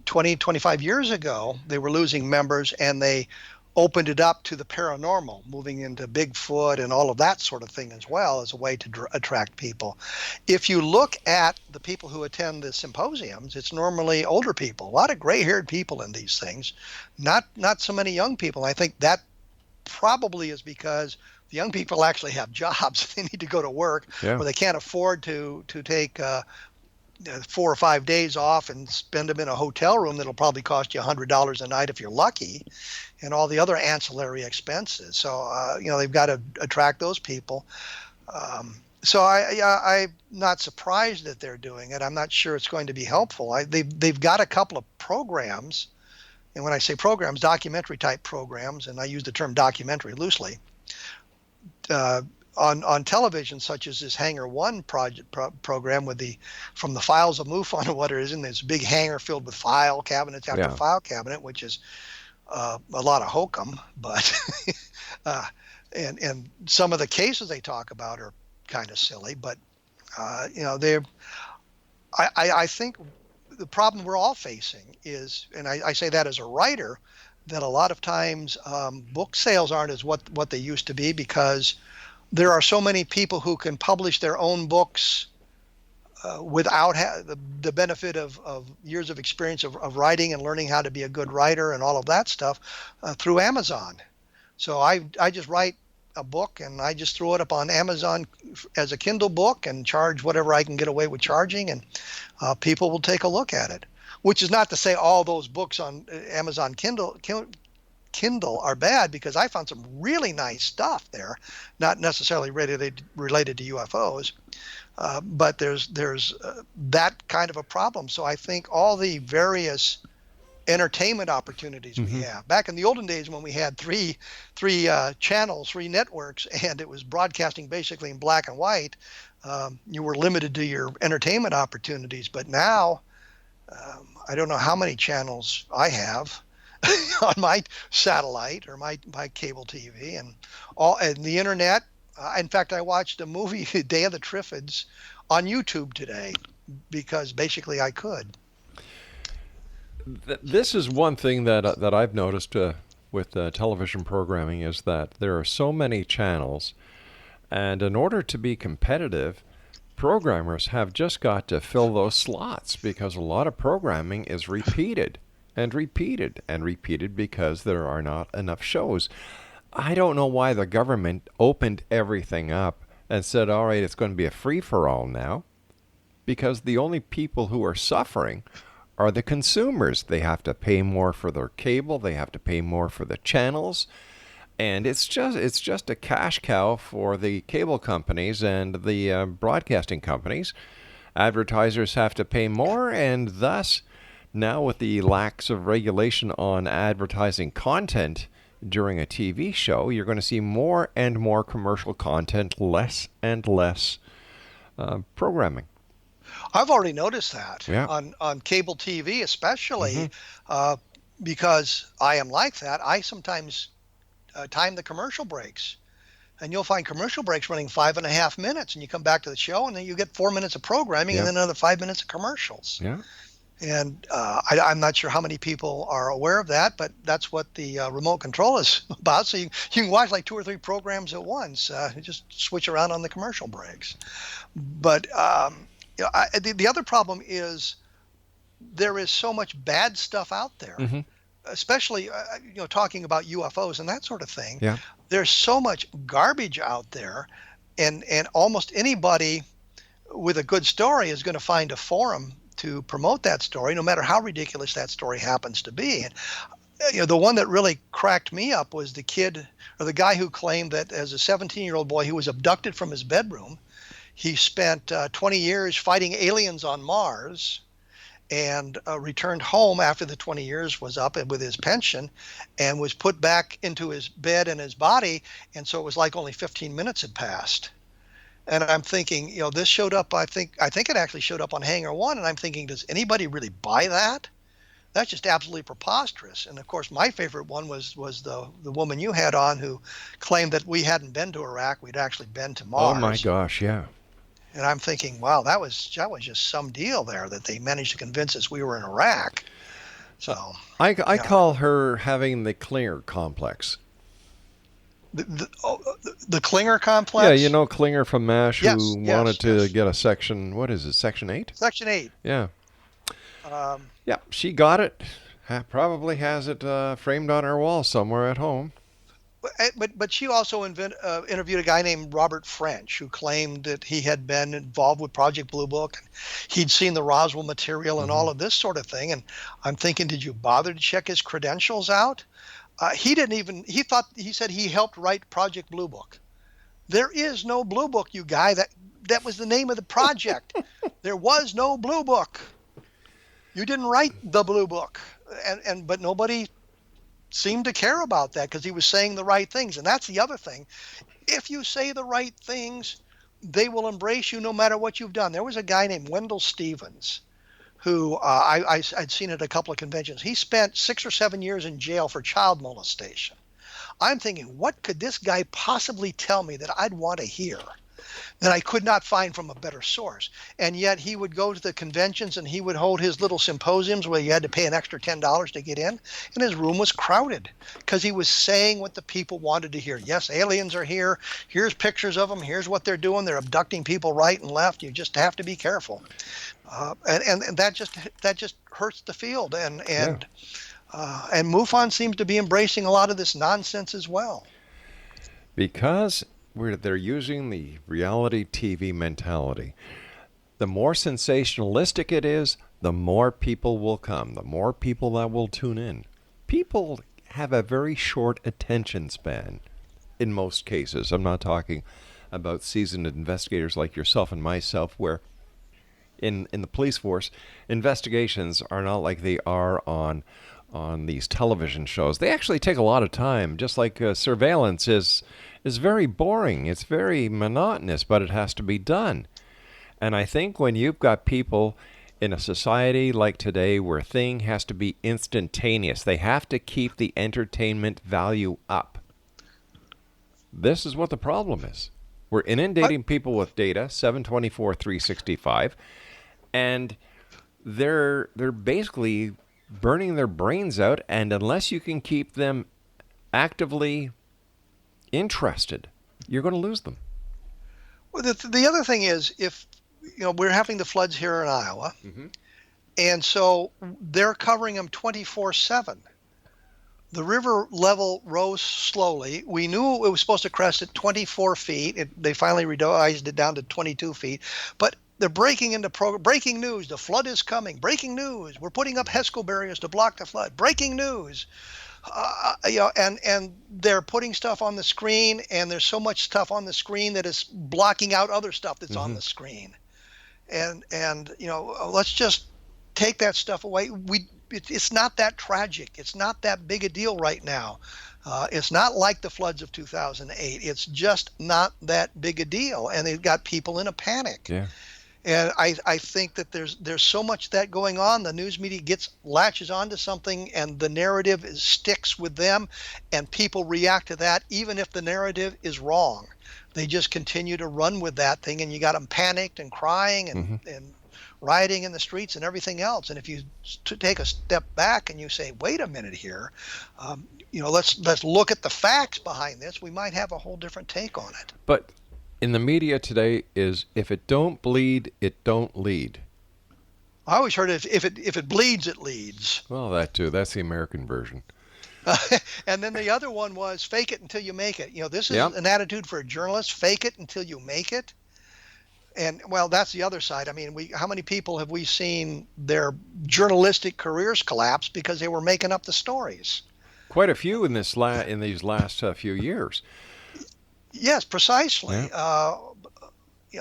20, 25 years ago, they were losing members and they opened it up to the paranormal, moving into Bigfoot and all of that sort of thing as well as a way to attract people. If you look at the people who attend the symposiums, it's normally older people, a lot of gray-haired people in these things, not so many young people. I think that probably is because the young people actually have jobs. They need to go to work, or they can't afford to take 4 or 5 days off and spend them in a hotel room that'll probably cost you $100 a night if you're lucky, and all the other ancillary expenses. So they've got to attract those people. So I'm not surprised that they're doing it. I'm not sure it's going to be helpful. They've got a couple of programs, and when I say programs, documentary type programs, and I use the term documentary loosely, on television, such as this Hangar One program from the files of MUFON or what it is, and this big hangar filled with file cabinets after file cabinet, which is a lot of hokum, but and some of the cases they talk about are kind of silly, but I think the problem we're all facing is, and I say that as a writer, that a lot of times book sales aren't as what they used to be, because there are so many people who can publish their own books without the benefit of years of experience of writing and learning how to be a good writer and all of that stuff through Amazon. So I just write a book and I just throw it up on Amazon as a Kindle book and charge whatever I can get away with charging, and people will take a look at it. Which is not to say all those books on Amazon Kindle are bad, because I found some really nice stuff there, not necessarily related to UFOs, but there's that kind of a problem. So I think all the various entertainment opportunities we have. Back in the olden days when we had three channels, 3 networks, and it was broadcasting basically in black and white, you were limited to your entertainment opportunities. But now, I don't know how many channels I have on my satellite or my cable TV and the internet. In fact, I watched a movie, Day of the Triffids, on YouTube today because basically I could.
This is one thing that I've noticed with television programming, is that there are so many channels, and in order to be competitive, programmers have just got to fill those slots, because a lot of programming is repeated and repeated and repeated because there are not enough shows. I don't know why the government opened everything up and said, all right, it's going to be a free-for-all now, because the only people who are suffering are the consumers. They have to pay more for their cable, they have to pay more for the channels, and it's just a cash cow for the cable companies and the broadcasting companies. Advertisers have to pay more, and thus, now with the lax of regulation on advertising content during a TV show, you're going to see more and more commercial content, less and less programming.
I've already noticed that on cable TV, especially because I am like that. I sometimes time the commercial breaks, and you'll find commercial breaks running 5.5 minutes, and you come back to the show, and then you get 4 minutes of programming and then another 5 minutes of commercials.
Yeah.
And I'm not sure how many people are aware of that, but that's what the remote control is about. So you can watch like 2 or 3 programs at once. Just switch around on the commercial breaks. But the other problem is there is so much bad stuff out there, especially talking about UFOs and that sort of thing.
Yeah.
There's so much garbage out there, and almost anybody with a good story is going to find a forum to promote that story, no matter how ridiculous that story happens to be. And the one that really cracked me up was the kid, or the guy who claimed that as a 17-year-old boy he was abducted from his bedroom. He spent 20 years fighting aliens on Mars, and returned home after the 20 years was up with his pension, and was put back into his bed and his body, and so it was like only 15 minutes had passed. And I'm thinking, this showed up, I think it actually showed up on Hangar One, and I'm thinking, does anybody really buy that? That's just absolutely preposterous. And of course, my favorite one was the woman you had on, who claimed that we hadn't been to Iraq, we'd actually been to Mars.
Oh my gosh, yeah.
And I'm thinking, wow, that was just some deal there, that they managed to convince us we were in Iraq. So
I call her having the Klinger complex.
The Klinger complex?
Yeah, Klinger from MASH, who wanted to get a section, what is it, Section 8?
Section 8.
Yeah. Yeah, she got it. Probably has it framed on her wall somewhere at home.
But she also interviewed a guy named Robert French, who claimed that he had been involved with Project Blue Book. And he'd seen the Roswell material and all of this sort of thing. And I'm thinking, did you bother to check his credentials out? He didn't even. He said he helped write Project Blue Book. There is no Blue Book, you guy. That was the name of the project. There was no Blue Book. You didn't write the Blue Book, but nobody seemed to care about that because he was saying the right things. And that's the other thing. If you say the right things, they will embrace you no matter what you've done. There was a guy named Wendell Stevens who I'd seen at a couple of conventions. He spent 6 or 7 years in jail for child molestation. I'm thinking, what could this guy possibly tell me that I'd want to hear that I could not find from a better source? And yet he would go to the conventions and he would hold his little symposiums where you had to pay an extra $10 to get in, and his room was crowded because he was saying what the people wanted to hear. Yes, aliens are here. Here's pictures of them. Here's what they're doing. They're abducting people right and left. You just have to be careful. And that just hurts the field. And MUFON seems to be embracing a lot of this nonsense as well.
Because they're using the reality TV mentality. The more sensationalistic it is, the more people will come, the more people that will tune in. People have a very short attention span in most cases. I'm not talking about seasoned investigators like yourself and myself, where in the police force, investigations are not like they are on these television shows. They actually take a lot of time, just like surveillance is very boring. It's very monotonous, but it has to be done. And I think when you've got people in a society like today where thing has to be instantaneous, they have to keep the entertainment value up. This is what the problem is. We're inundating people with data, 7/24, 365, and they're basically burning their brains out, and unless you can keep them actively interested, you're going to lose them.
Well, the other thing is, if we're having the floods here in Iowa, and so they're covering them 24/7. The river level rose slowly. We knew it was supposed to crest at 24 feet. They finally revised it down to 22 feet, but they're breaking into breaking news. The flood is coming. Breaking news. We're putting up HESCO barriers to block the flood. Breaking news. And they're putting stuff on the screen, and there's so much stuff on the screen that is blocking out other stuff that's on the screen. And let's just take that stuff away. It's not that tragic. It's not that big a deal right now. It's not like the floods of 2008. It's just not that big a deal, and they've got people in a panic.
Yeah.
And I think that there's so much that going on. The news media latches onto something, and the narrative sticks with them, and people react to that even if the narrative is wrong. They just continue to run with that thing, and you got them panicked and crying and rioting in the streets and everything else. And if you take a step back and you say, wait a minute here, let's look at the facts behind this, we might have a whole different take on it.
But in the media today is, if it don't bleed, it don't lead.
I always heard if it bleeds, it leads.
Well, that too. That's the American version.
And then the other one was fake it until you make it. This is an attitude for a journalist: fake it until you make it. And well, that's the other side. I mean, how many people have we seen their journalistic careers collapse because they were making up the stories?
Quite a few in these last few years.
Yes, precisely.
Yeah.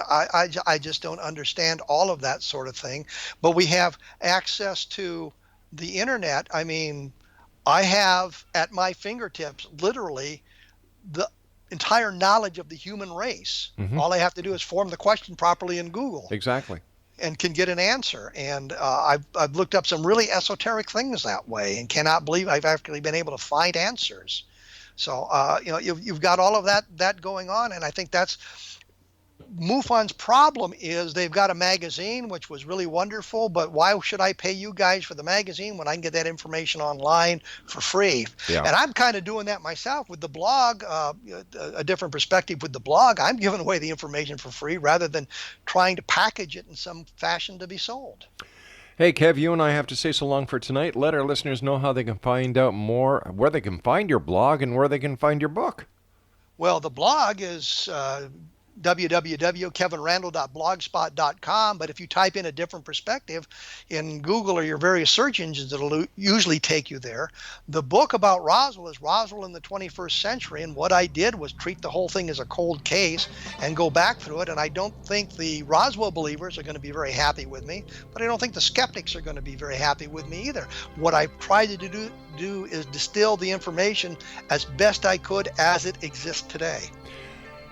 I just don't understand all of that sort of thing. But we have access to the internet. I mean, I have at my fingertips literally the entire knowledge of the human race. All I have to do is form the question properly in Google.
Exactly.
And can get an answer. And I've looked up some really esoteric things that way, and cannot believe I've actually been able to find answers. So you've got all of that going on, and I think that's MUFON's problem. Is they've got a magazine, which was really wonderful, but why should I pay you guys for the magazine when I can get that information online for free?
Yeah.
And I'm kind of doing that myself with the blog, a different perspective with the blog. I'm giving away the information for free rather than trying to package it in some fashion to be sold.
Hey, Kev, you and I have to say so long for tonight. Let our listeners know how they can find out more, where they can find your blog, and where they can find your book.
Well, the blog is www.kevinrandle.blogspot.com, but if you type in a different perspective in Google or your various search engines, it'll usually take you there. The book about Roswell is Roswell in the 21st Century, and what I did was treat the whole thing as a cold case and go back through it, and I don't think the Roswell believers are going to be very happy with me, but I don't think the skeptics are going to be very happy with me either. What I tried to do is distill the information as best I could as it exists today.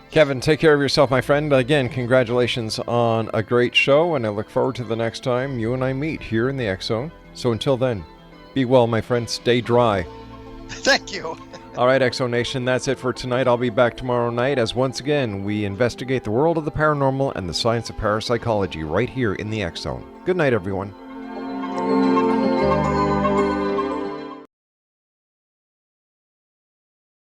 Kevin, take care of yourself, my friend. Again, congratulations on a great show, and I look forward to the next time you and I meet here in the X Zone. So until then, be well, my friend. Stay dry.
Thank you.
All right, X Zone Nation, that's it for tonight. I'll be back tomorrow night as once again we investigate the world of the paranormal and the science of parapsychology right here in the X Zone. Good night, everyone.